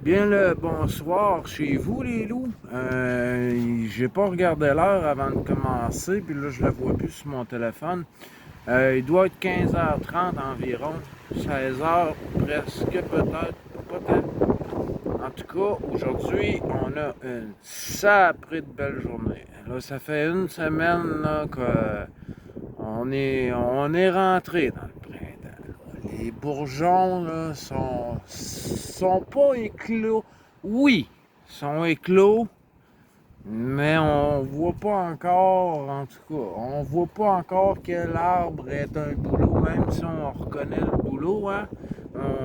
Bien le bonsoir chez vous, les loups. J'ai pas regardé l'heure avant de commencer, puis là, je la vois plus sur mon téléphone. Il doit être 15h30 environ, 16h presque, peut-être. En tout cas, aujourd'hui, on a une sacrée de belle journée. Là, ça fait une semaine là, qu'on est rentré dans le printemps. Les bourgeons là, sont pas éclos. Oui, sont éclos, mais on voit pas encore, en tout cas, on voit pas encore quel arbre est un bouleau, même si on reconnaît le bouleau, hein.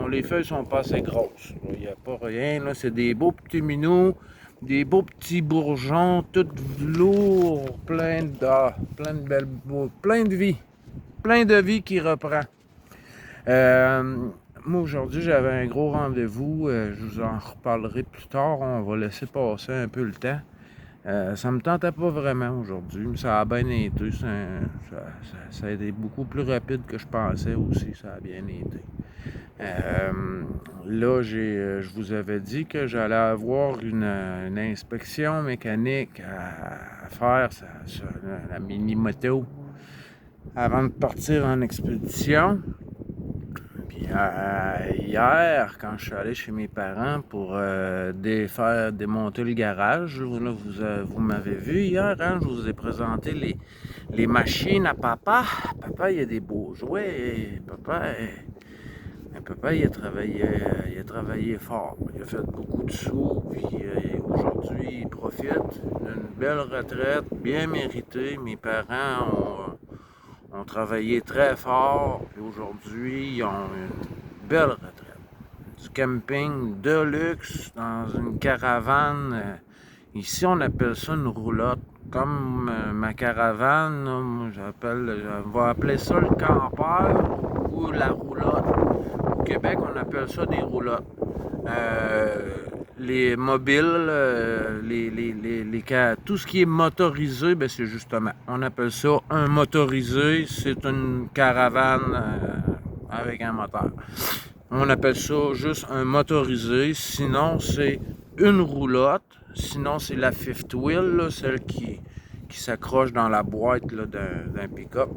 Les feuilles sont pas assez grosses. Il n'y a pas rien, là, c'est des beaux petits minous, des beaux petits bourgeons, tout lourds, plein de vie. Plein de vie qui reprend. Euh, Moi, aujourd'hui, j'avais un gros rendez-vous. Je vous en reparlerai plus tard. On va laisser passer un peu le temps. Ça me tentait pas vraiment aujourd'hui, mais ça a bien été. Ça a été beaucoup plus rapide que je pensais aussi. Ça a bien été. Là, je vous avais dit que j'allais avoir une inspection mécanique à faire sur la mini-moto avant de partir en expédition. Puis hier, quand je suis allé chez mes parents pour faire démonter le garage, là, vous m'avez vu hier, hein, je vous ai présenté les machines à papa. Papa, il a des beaux jouets. Papa, il a travaillé fort. Il a fait beaucoup de sous. Puis aujourd'hui, il profite d'une belle retraite bien méritée. Mes parents ont travaillé très fort, puis aujourd'hui, ils ont une belle retraite. Du camping de luxe dans une caravane. Ici, on appelle ça une roulotte. Comme ma caravane, là, moi, on va appeler ça le campeur ou la roulotte. Au Québec, on appelle ça des roulottes. Les mobiles, tout ce qui est motorisé, ben c'est justement, on appelle ça un motorisé, c'est une caravane avec un moteur. On appelle ça juste un motorisé, sinon c'est une roulotte, sinon c'est la fifth wheel, là, celle qui s'accroche dans la boîte d'un pick-up.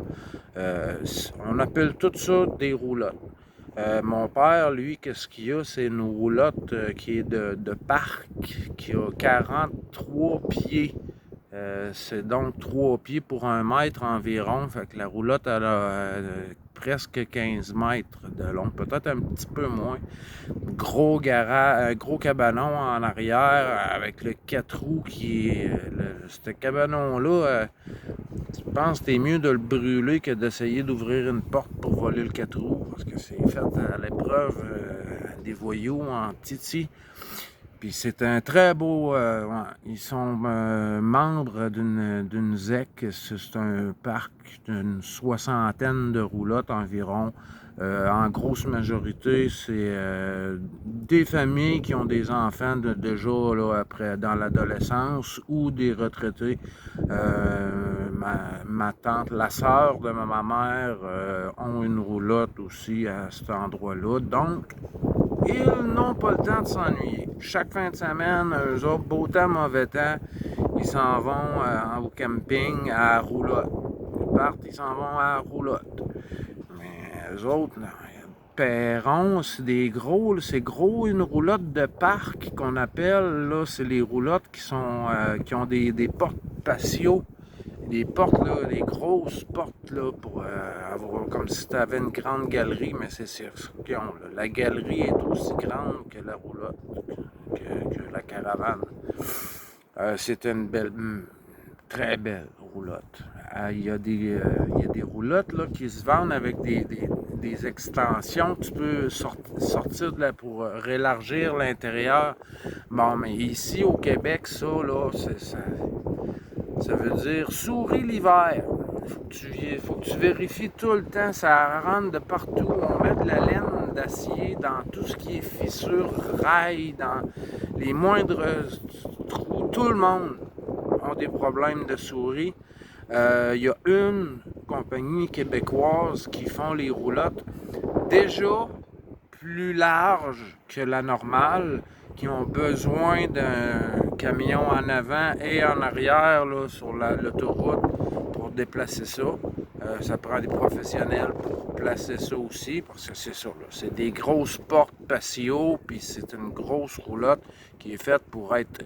On appelle tout ça des roulottes. Mon père, lui, qu'est-ce qu'il a? C'est une roulotte qui est de parc, qui a 43 pieds. C'est donc 3 pieds pour 1 mètre environ. Fait que la roulotte, elle a presque 15 mètres de long, peut-être un petit peu moins. Gros garage, gros cabanon en arrière avec le 4 roues qui est. Ce cabanon-là, je pense que c'est mieux de le brûler que d'essayer d'ouvrir une porte pour voler le 4 roues, parce que c'est fait à l'épreuve des voyous en Titi. Puis c'est un très beau. Ouais, ils sont membres d'une ZEC. C'est un parc d'une soixantaine de roulottes environ. En grosse majorité, c'est des familles qui ont des enfants déjà là, après, dans l'adolescence ou des retraités. Ma tante, la sœur de ma mère, ont une roulotte aussi à cet endroit-là. Donc, ils n'ont pas le temps de s'ennuyer. Chaque fin de semaine, eux autres, beau temps, mauvais temps, ils s'en vont au camping à roulotte. Ils partent, ils s'en vont à roulotte. Mais eux autres, Perron, c'est gros, une roulotte de parc qu'on appelle, là, c'est les roulottes qui ont des portes patio. Des portes, là, des grosses portes, là, pour avoir comme si tu avais une grande galerie, mais c'est ce qu'ils ont, là. La galerie est aussi grande que la roulotte, que la caravane. C'est une belle, très belle roulotte. Il y a des roulottes là, qui se vendent avec des extensions. Tu peux sortir de là pour élargir l'intérieur. Bon, mais ici au Québec, ça, là, ça veut dire souris l'hiver. Faut que tu vérifies tout le temps. Ça rentre de partout. On met de la laine d'acier dans tout ce qui est fissure, rail, dans les moindres trous. Tout le monde a des problèmes de souris. Il y a une compagnie québécoise qui font les roulottes déjà plus larges que la normale, qui ont besoin d'un camion en avant et en arrière là, sur l'autoroute pour déplacer ça. Ça prend des professionnels pour placer ça aussi, parce que c'est ça, là. C'est des grosses portes patio, puis c'est une grosse roulotte qui est faite pour être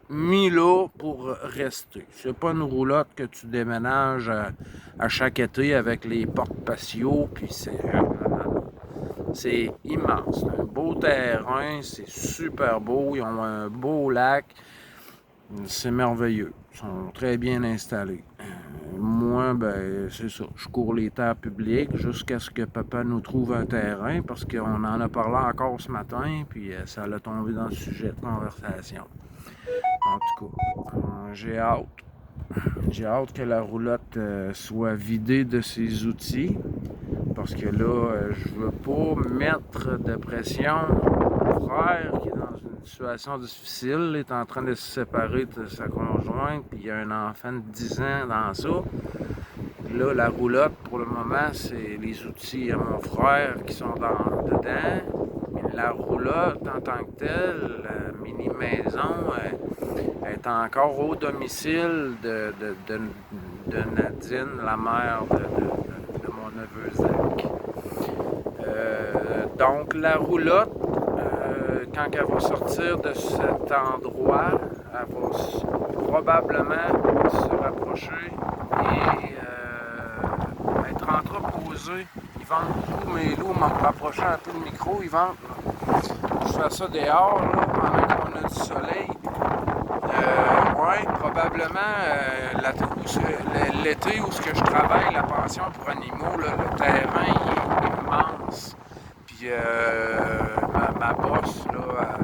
mis là pour rester. C'est pas une roulotte que tu déménages à chaque été avec les portes patio, puis c'est immense. C'est un beau terrain, c'est super beau, ils ont un beau lac. C'est merveilleux. Ils sont très bien installés. Moi, ben, c'est ça. Je cours les terres publiques jusqu'à ce que papa nous trouve un terrain, parce qu'on en a parlé encore ce matin, puis ça l'a tombé dans le sujet de conversation. En tout cas, j'ai hâte. J'ai hâte que la roulotte soit vidée de ses outils, parce que là, je veux pas mettre de pression. Mon frère, qui est dans une situation difficile, est en train de se séparer de sa conjointe, puis il y a un enfant de 10 ans dans ça. Là, la roulotte, pour le moment, c'est les outils à mon frère qui sont dedans. Mais la roulotte, en tant que telle, la mini-maison, est encore au domicile de Nadine, la mère de mon neveu Zach. Donc, la roulotte, quand elle va sortir de cet endroit, elle va probablement se rapprocher et être entreposée. Ils vendent beaucoup mes loups, m'en rapprochant un peu le micro, ils vendent. Je fais ça dehors, là, pendant qu'on a du soleil. Oui, probablement l'été où je travaille, la pension pour animaux, là, le terrain il est immense. Puis ma boss, là,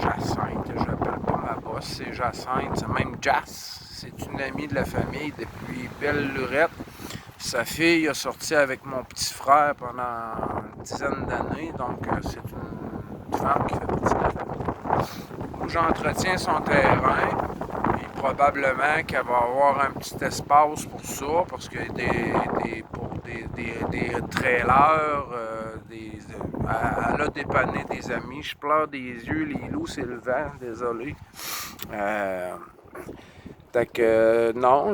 Jacinthe, je l'appelle pas ma boss, c'est Jacinthe, c'est même Jas. C'est une amie de la famille depuis belle lurette. Sa fille a sorti avec mon petit frère pendant une dizaine d'années, donc c'est une femme qui fait partie de la famille. Où j'entretiens son terrain, et probablement qu'elle va avoir un petit espace pour ça, parce que pour des trailers, elle a dépanné des amis. Je pleure des yeux, les loups, c'est le vent, désolé. Fait que non,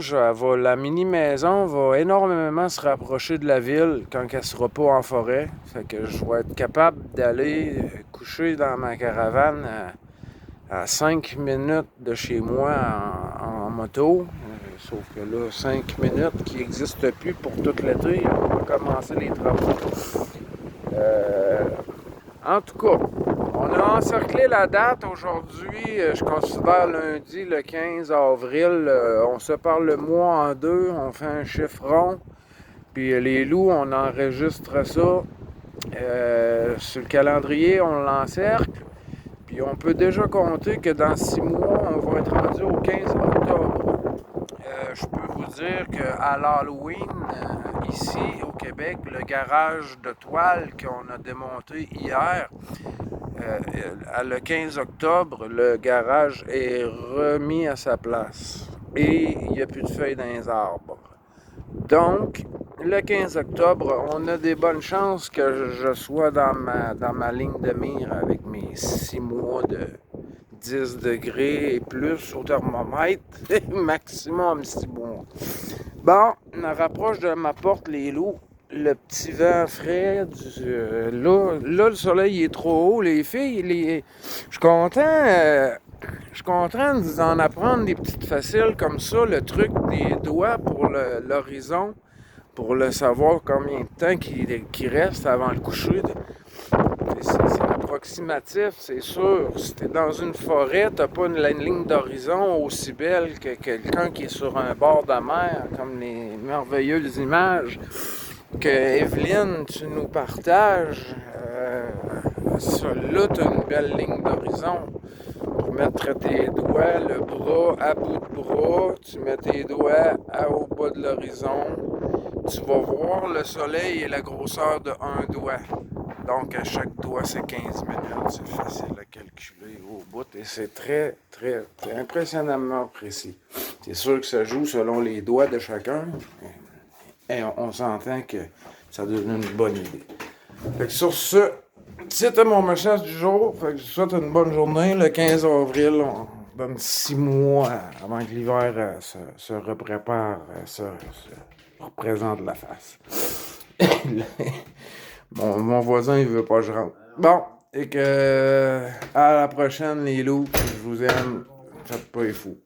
la mini-maison va énormément se rapprocher de la ville quand elle sera pas en forêt. Fait que je vais être capable d'aller coucher dans ma caravane à 5 minutes de chez moi en moto. Sauf que là, 5 minutes qui n'existent plus pour tout l'été. On va commencer les travaux. En tout cas, on a encerclé la date aujourd'hui, je considère lundi le 15 avril. On sépare le mois en deux, on fait un chiffre rond. Puis les loups, on enregistre ça. Sur le calendrier, on l'encercle. Puis on peut déjà compter que dans 6 mois, on va être rendu au 15 octobre. Je peux vous dire qu'à l'Halloween, ici au Québec, le garage de toile qu'on a démonté hier, le 15 octobre, le garage est remis à sa place et il n'y a plus de feuilles dans les arbres. Donc, le 15 octobre, on a des bonnes chances que je sois dans ma ligne de mire avec mes 6 mois de 10 degrés et plus au thermomètre, maximum 6 mois. Bon, on rapproche de ma porte les loups. Le petit vent frais, là, le soleil est trop haut, les filles, je suis content, de vous en apprendre des petites faciles comme ça, le truc des doigts pour l'horizon, pour le savoir combien de temps qu'il reste avant le coucher. C'est approximatif, c'est sûr. Si t'es dans une forêt, t'as pas une ligne d'horizon aussi belle que quelqu'un qui est sur un bord de mer, comme les merveilleuses images que Evelyne, tu nous partages. Là, tu as une belle ligne d'horizon pour mettre tes doigts, le bras à bout de bras, tu mets tes doigts au bas de l'horizon. Tu vas voir le soleil et la grosseur de un doigt. Donc, à chaque doigt, c'est 15 minutes. C'est facile à calculer au bout et c'est très, très, très impressionnamment précis. C'est sûr que ça joue selon les doigts de chacun. Et on s'entend que ça donne une bonne idée. Fait que sur ce, C'était mon message du jour. Fait que je vous souhaite une bonne journée. Le 15 avril, on donne 6 mois avant que l'hiver se reprépare, se représente la face. Mon voisin, il veut pas que je rentre. Bon, et que à la prochaine, les loups. Je vous aime. Faites pas les fous.